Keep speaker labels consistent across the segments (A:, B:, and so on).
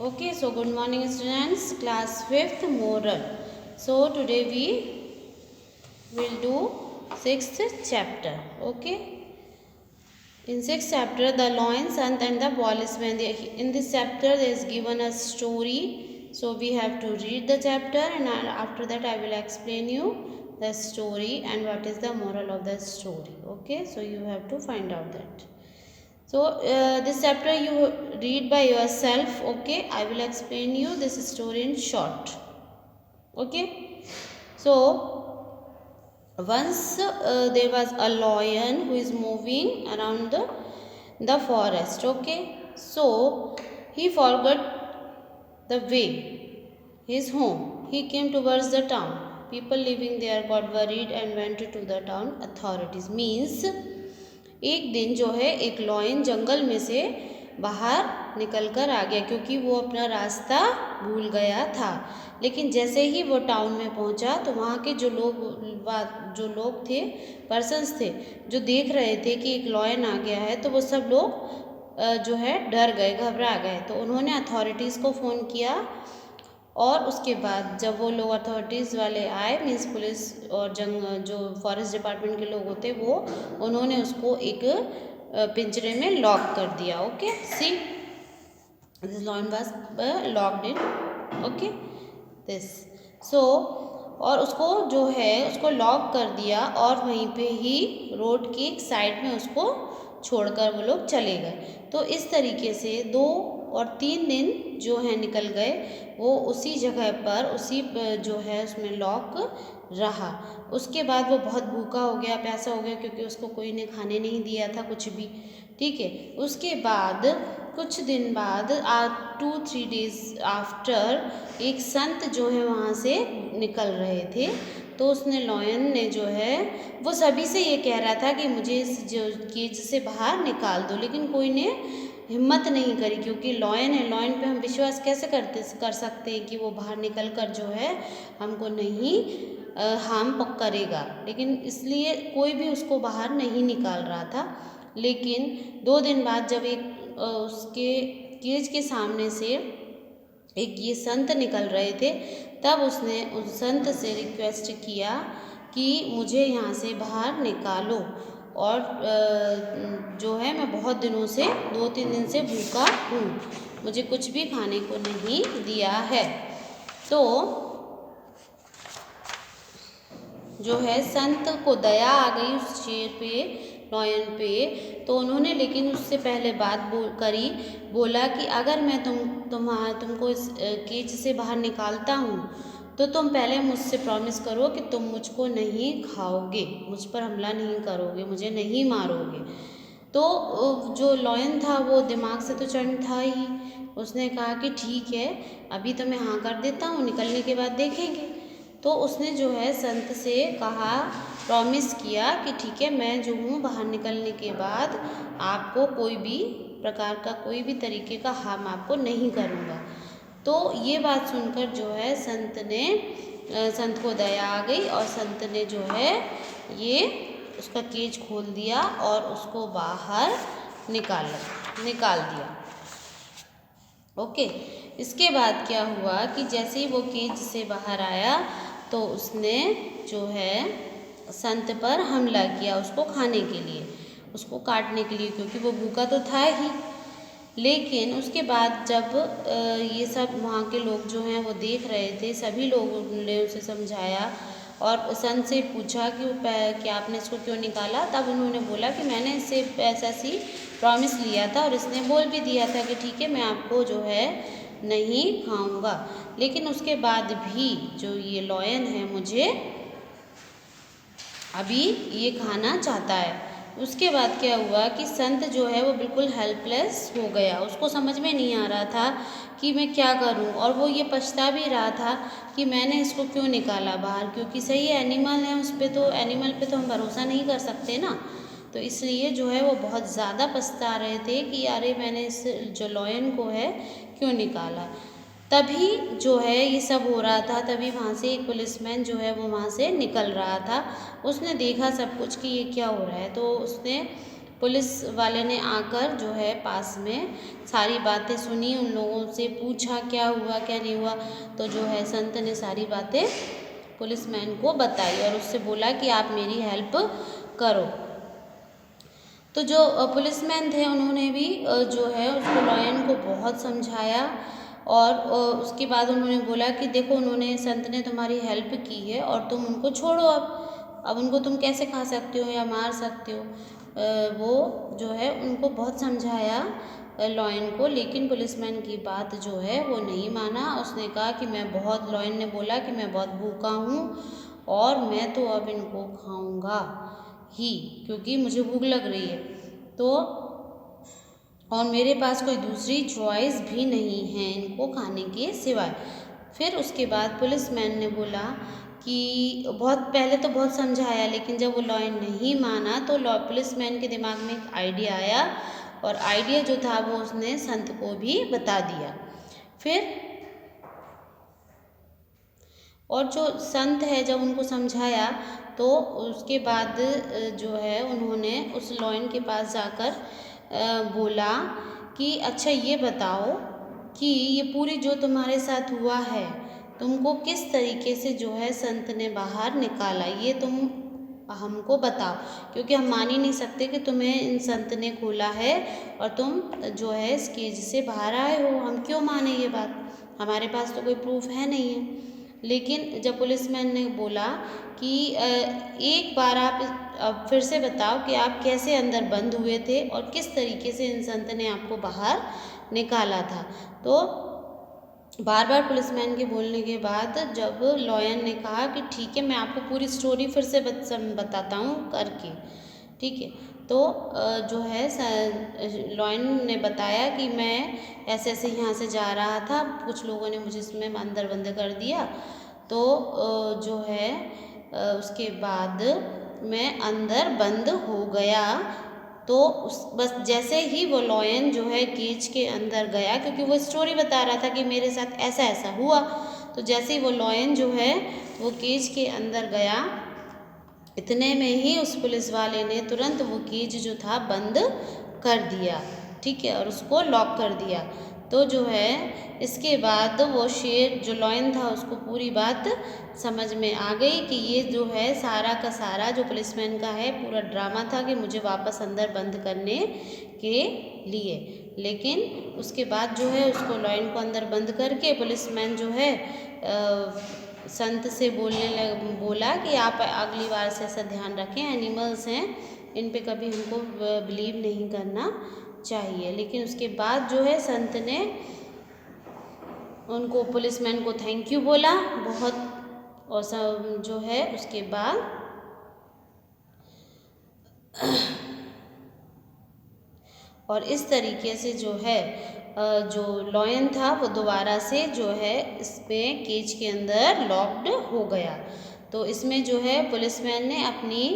A: Okay, so good morning students, class 5th moral. So today we will do 6th chapter. Okay, in 6th chapter the lion, Sant and the policeman. In this chapter there is given a story, so we have to read the chapter and after that I will explain you the story and what is the moral of the story. Okay, so you have to find out that. So this chapter you read by yourself. Okay, I will explain you this story in short. Okay, so once there was a lion who is moving around the forest. Okay, so he forgot the way, his home. He came towards the town. People living there got worried and went to the town authorities. Means एक दिन जो है एक lion जंगल में से बाहर निकल कर आ गया क्योंकि वो अपना रास्ता भूल गया था। लेकिन जैसे ही वो टाउन में पहुंचा तो वहाँ के जो लोग थे, पर्सन्स थे, जो देख रहे थे कि एक लॉयन आ गया है, तो वो सब लोग जो है डर गए, घबरा गए। तो उन्होंने अथॉरिटीज़ को फ़ोन किया और उसके बाद जब वो लोग अथॉरिटीज़ वाले आए, मीन्स पुलिस और जो फॉरेस्ट डिपार्टमेंट के लोग होते वो, उन्होंने उसको एक पिंजरे में लॉक कर दिया। Okay, see this lion was locked in. Okay, this so और उसको जो है उसको लॉक कर दिया और वहीं पे ही रोड की एक साइड में उसको छोड़कर वो लोग चले गए। तो इस तरीके से 2 और 3 दिन जो है निकल गए, वो उसी जगह पर उसी जो है उसमें लॉक रहा। उसके बाद वो बहुत भूखा हो गया, प्यासा हो गया, क्योंकि उसको कोई ने खाने नहीं दिया था कुछ भी। ठीक है, उसके बाद कुछ दिन बाद 2-3 डेज आफ्टर एक संत जो है वहाँ से निकल रहे थे। तो उसने लॉयन ने जो है वो सभी से ये कह रहा था कि मुझे इस जो केज से बाहर निकाल दो, लेकिन कोई ने हिम्मत नहीं करी, क्योंकि लॉयन है, लॉयन पे हम विश्वास कैसे कर सकते हैं कि वो बाहर निकल कर जो है हमको नहीं हार्म करेगा। लेकिन इसलिए कोई भी उसको बाहर नहीं निकाल रहा था। लेकिन 2 दिन बाद जब एक उसके केज के सामने से एक ये संत निकल रहे थे, तब उसने उस संत से रिक्वेस्ट किया कि मुझे यहाँ से बाहर निकालो, और जो है मैं बहुत दिनों से 2-3 दिन से भूखा हूँ, मुझे कुछ भी खाने को नहीं दिया है। तो जो है संत को दया आ गई उस शेर पे, लॉयन पे। तो उन्होंने लेकिन उससे पहले बात बोला कि अगर मैं तुमको इस केज से बाहर निकालता हूँ तो तुम पहले मुझसे प्रॉमिस करो कि तुम मुझको नहीं खाओगे, मुझ पर हमला नहीं करोगे, मुझे नहीं मारोगे। तो जो लॉयन था वो दिमाग से तो चंड था ही, उसने कहा कि ठीक है, अभी तो मैं हाँ कर देता हूँ, निकलने के बाद देखेंगे। तो उसने जो है संत से कहा, प्रॉमिस किया कि ठीक है, मैं जो हूँ बाहर निकलने के बाद आपको कोई भी प्रकार का कोई भी तरीके का हार्म आपको नहीं करूँगा। तो ये बात सुनकर जो है संत को दया आ गई और संत ने जो है ये उसका केज खोल दिया और उसको बाहर निकाल दिया। ओके, इसके बाद क्या हुआ कि जैसे ही वो केज से बाहर आया तो उसने जो है संत पर हमला किया, उसको खाने के लिए, उसको काटने के लिए, क्योंकि वो भूखा तो था ही। लेकिन उसके बाद जब ये सब वहाँ के लोग जो हैं वो देख रहे थे, सभी लोगों ने उसे समझाया और संत से पूछा कि क्या आपने इसको क्यों निकाला। तब उन्होंने बोला कि मैंने इससे ऐसा सी प्रॉमिस लिया था और इसने बोल भी दिया था कि ठीक है, मैं आपको जो है नहीं खाऊंगा। लेकिन उसके बाद भी जो ये लॉयन है मुझे अभी ये खाना चाहता है। उसके बाद क्या हुआ कि संत जो है वो बिल्कुल हेल्पलेस हो गया, उसको समझ में नहीं आ रहा था कि मैं क्या करूं, और वो ये पछता भी रहा था कि मैंने इसको क्यों निकाला बाहर, क्योंकि सही एनिमल है, उस पर तो एनिमल पे तो हम भरोसा नहीं कर सकते ना। तो इसलिए जो है वो बहुत ज़्यादा पछता रहे थे कि अरे मैंने इस जो लॉयन को है क्यों निकाला। तभी जो है ये सब हो रहा था, तभी वहाँ से एक पुलिसमैन जो है वो वहाँ से निकल रहा था। उसने देखा सब कुछ कि ये क्या हो रहा है, तो उसने पुलिस वाले ने आकर जो है पास में सारी बातें सुनी, उन लोगों से पूछा क्या हुआ क्या नहीं हुआ। तो जो है संत ने सारी बातें पुलिसमैन को बताई और उससे बोला कि आप मेरी हेल्प करो। तो जो पुलिसमैन थे उन्होंने भी जो है उसको लॉयन को बहुत समझाया और उसके बाद उन्होंने बोला कि देखो उन्होंने संत ने तुम्हारी हेल्प की है और तुम उनको छोड़ो, अब उनको तुम कैसे खा सकते हो या मार सकते हो। वो जो है उनको बहुत समझाया लॉयन को, लेकिन पुलिसमैन की बात जो है वो नहीं माना। उसने कहा कि लॉयन ने बोला कि मैं बहुत भूखा हूँ और मैं तो अब इनको खाऊंगा ही, क्योंकि मुझे भूख लग रही है, तो और मेरे पास कोई दूसरी चॉइस भी नहीं है इनको खाने के सिवाय। फिर उसके बाद पुलिसमैन ने बोला कि पहले तो बहुत समझाया, लेकिन जब वो लॉयन नहीं माना तो पुलिसमैन के दिमाग में एक आइडिया आया और आइडिया जो था वो उसने संत को भी बता दिया। फिर और जो संत है जब उनको समझाया तो उसके बाद जो है उन्होंने उस लॉयन के पास जाकर बोला कि अच्छा ये बताओ कि ये पूरी जो तुम्हारे साथ हुआ है तुमको किस तरीके से जो है संत ने बाहर निकाला, ये तुम हमको बताओ, क्योंकि हम मान ही नहीं सकते कि तुम्हें इन संत ने खोला है और तुम जो है इस केज से बाहर आए हो। हम क्यों माने ये बात, हमारे पास तो कोई प्रूफ है नहीं है। लेकिन जब पुलिसमैन ने बोला कि एक बार आप फिर से बताओ कि आप कैसे अंदर बंद हुए थे और किस तरीके से इन संत ने आपको बाहर निकाला था, तो बार बार पुलिसमैन के बोलने के बाद जब लॉयन ने कहा कि ठीक है मैं आपको पूरी स्टोरी फिर से बताता हूँ करके, ठीक है। तो जो है लॉयन ने बताया कि मैं ऐसे ऐसे यहाँ से जा रहा था, कुछ लोगों ने मुझे इसमें अंदर बंद कर दिया, तो जो है उसके बाद मैं अंदर बंद हो गया। तो बस जैसे ही वो लॉयन जो है केज के अंदर गया, क्योंकि वो स्टोरी बता रहा था कि मेरे साथ ऐसा ऐसा हुआ, तो जैसे ही वो लॉयन जो है वो केज के अंदर गया, इतने में ही उस पुलिस वाले ने तुरंत वो केज जो था बंद कर दिया, ठीक है, और उसको लॉक कर दिया। तो जो है इसके बाद वो शेर जो लॉयन था उसको पूरी बात समझ में आ गई कि ये जो है सारा का सारा जो पुलिसमैन का है पूरा ड्रामा था कि मुझे वापस अंदर बंद करने के लिए। लेकिन उसके बाद जो है उसको लॉयन को अंदर बंद करके पुलिसमैन जो है संत से बोला कि आप अगली बार से ऐसा ध्यान रखें, एनिमल्स हैं इन पे कभी हमको बिलीव नहीं करना चाहिए। लेकिन उसके बाद जो है संत ने उनको पुलिसमैन को थैंक यू बोला बहुत, और सब जो है उसके बाद और इस तरीके से जो है जो लॉयन था वो दोबारा से जो है इसमें केज के अंदर लॉक्ड हो गया। तो इसमें जो है पुलिसमैन ने अपनी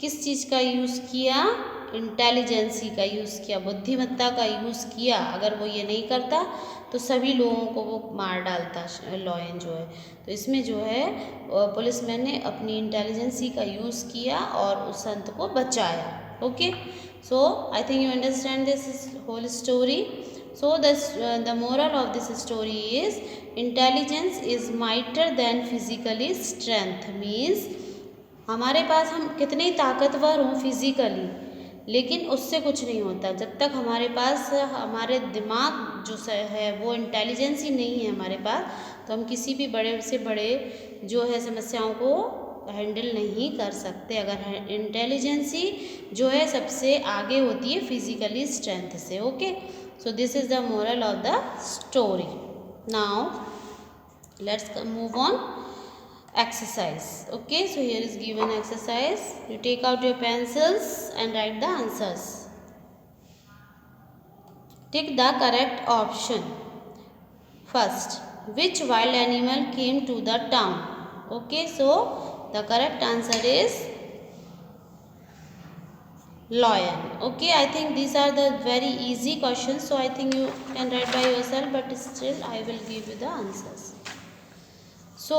A: किस चीज़ का यूज़ किया, इंटेलिजेंसी का यूज़ किया, बुद्धिमत्ता का यूज़ किया। अगर वो ये नहीं करता तो सभी लोगों को वो मार डालता लॉयन जो है। तो इसमें जो है पुलिसमैन ने अपनी इंटेलिजेंसी का यूज़ किया और उस संत को बचाया। Okay, so I think you understand this whole story. So the moral of this story is intelligence is mightier than physically strength, means हमारे पास हम कितने ताकतवर हों फिजिकली, लेकिन उससे कुछ नहीं होता जब तक हमारे पास हमारे दिमाग जो है वो इंटेलिजेंस ही नहीं है हमारे पास, तो हम किसी भी बड़े से बड़े जो है समस्याओं को हैंडल नहीं कर सकते। अगर इंटेलिजेंसी जो है सबसे आगे होती है फिजिकली स्ट्रेंथ से। Okay, so this is the moral of the story. Now let's move on exercise. Okay, so here is given exercise. You take out your pencils and write the answers. Tick the correct option. First, which wild animal came to the town? Okay, so the correct answer is lion. Okay, I think these are the very easy questions, so I think you can write by yourself, but still I will give you the answers. So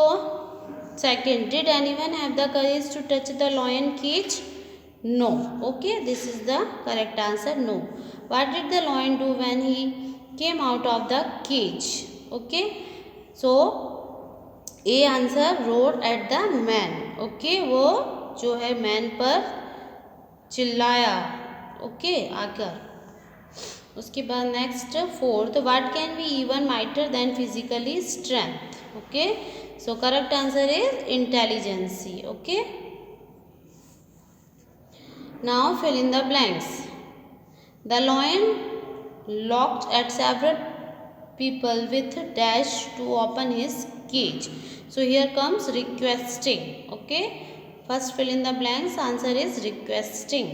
A: second, did anyone have the courage to touch the lion cage? No. Okay, this is the correct answer. No. What did the lion do when he came out of the cage? Okay, so A answer road at the man. Okay, वो जो है man पर चिल्लाया. Okay, आकर. उसके बाद next fourth, what can be even mightier than physically strength. Okay, so correct answer is intelligence. Okay, now fill in the blanks. The lion looked at several people with dash to open his cage. So here comes requesting. Okay, first fill in the blanks. Answer is requesting.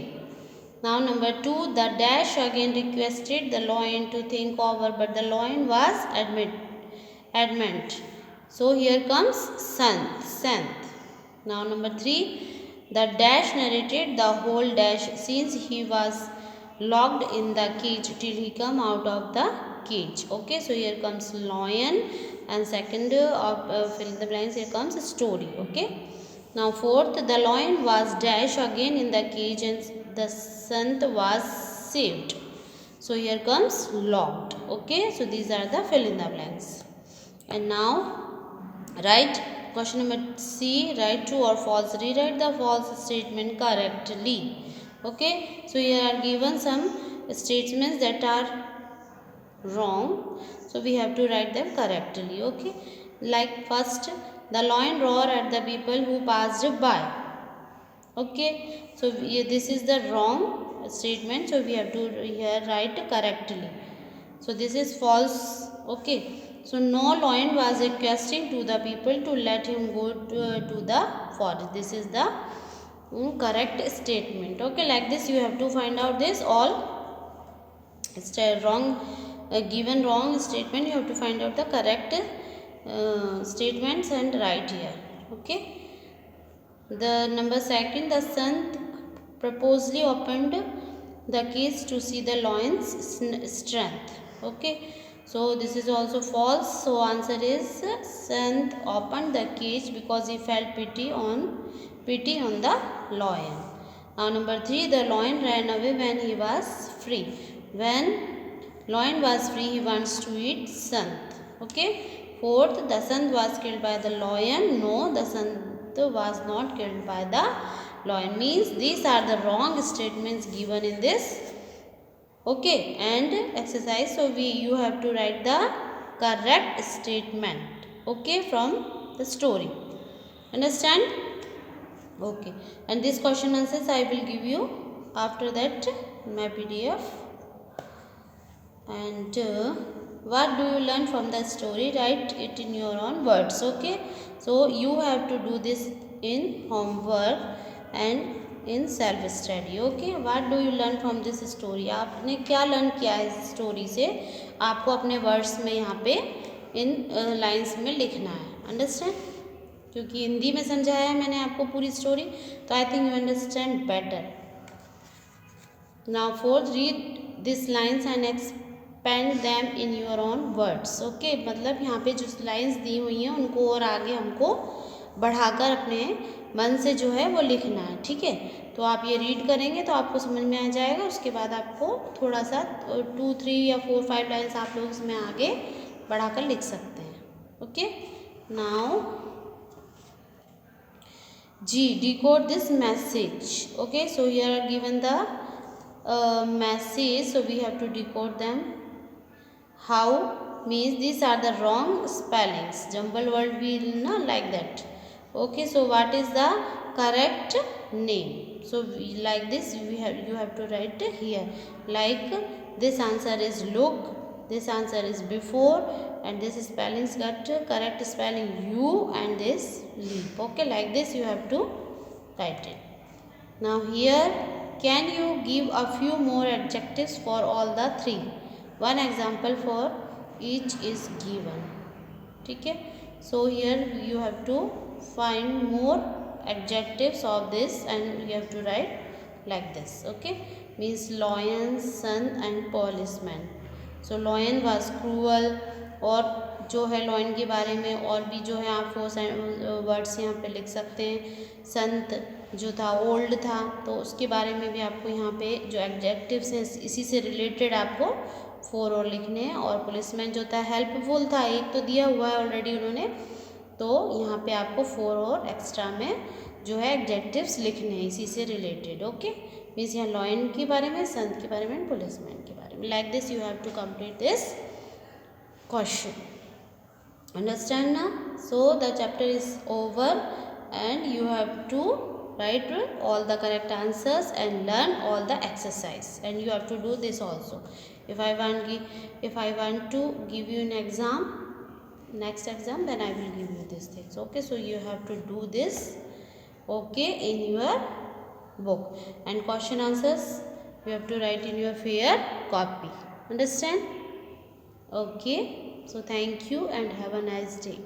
A: Now number 2, the dash again requested the lion to think over, but the lion was adamant. So here comes Sant. Now number 3, the dash narrated the whole dash since he was locked in the cage till he come out of the cage. Okay, so here comes lion, and second fill in the blanks, here comes story. Okay, now fourth, the lion was dash again in the cage and the Sant was saved. So here comes locked. Okay, so these are the fill in the blanks. And now write question number C, write true or false. Rewrite the false statement correctly. Okay, so here are given some statements that are wrong, so we have to write them correctly. Okay, like first, the lion roared at the people who passed by. Okay, so this is the wrong statement, so we have to here write correctly. So this is false. Okay, so no lion was requesting to the people to let him go to the forest. This is the correct statement. Okay, like this you have to find out this all wrong given wrong statement. You have to find out the correct statements and write here. Okay, the number second, the Sant purposely opened the cage to see the lion's strength. Okay, so this is also false. So answer is Sant opened the cage because he felt pity on the lion. Now number 3, the lion ran away when he was free. When lion was free, he wants to eat Sant. Okay, fourth, the Sant was killed by the lion. No, the Sant was not killed by the lion. Means these are the wrong statements given in this. Okay, and exercise, so you have to write the correct statement. Okay, from the story. Understand? Okay, and this question answers I will give you after that my PDF. And what do you learn from the story? Write it in your own words. Okay, so you have to do this in homework and in self study. Okay, what do you learn from this story? आपने क्या learn किया है इस story से? आपको अपने words में यहाँ पे इन लाइन्स में लिखना है. अंडरस्टैंड? क्योंकि हिंदी में समझाया है मैंने आपको पूरी स्टोरी, तो I think you understand better. Now fourth, read this lines and expand them in your own words. Okay, मतलब यहाँ पे जो लाइन्स दी हुई हैं उनको और आगे हमको बढ़ाकर अपने मन से जो है वो लिखना है. ठीक है, तो आप ये रीड करेंगे तो आपको समझ में आ जाएगा. उसके बाद आपको थोड़ा सा 2, 3 या 4, 5 लाइन्स आप लोग इसमें आगे बढ़ाकर लिख सकते हैं. Okay, now G, decode this message. Okay, so here are given the message, so we have to decode them. How means these are the wrong spellings. Jumble word will not like that. Okay, so what is the correct name? So like this you have to write here. Like this answer is look, this answer is before, and this spellings got correct spelling you, and this leap. Okay, like this you have to write it. Now here, can you give a few more adjectives for all the 3? One example for each is given. ठीक है, so here you have to find more adjectives of this and you have to write like this. Okay, means lion, sun and policeman. So lion was cruel, और जो है lion के बारे में और भी जो है आप 4 वर्ड्स यहाँ पे लिख सकते हैं. संत जो था ओल्ड था, तो उसके बारे में भी आपको यहाँ पे जो एडजेक्टिव्स हैं इसी से रिलेटेड आपको 4 और लिखने हैं। और पुलिसमैन जो था हेल्पफुल था, एक तो दिया हुआ है ऑलरेडी उन्होंने, तो यहाँ पे आपको 4 और एक्स्ट्रा में जो है एडजेक्टिव्स लिखने हैं इसी से रिलेटेड। ओके, मीन्स यहाँ लॉयन के बारे में, संत के बारे में, पुलिसमैन के बारे में। Like this you have to complete this question. Understand now? So the chapter is over and you have to write all the correct answers and learn all the exercise, and you have to do this also. If I want to give you an exam, next exam, then I will give you these things. Okay, so you have to do this, okay, in your book, and question answers you have to write in your fair copy. Understand? Okay, so thank you and have a nice day.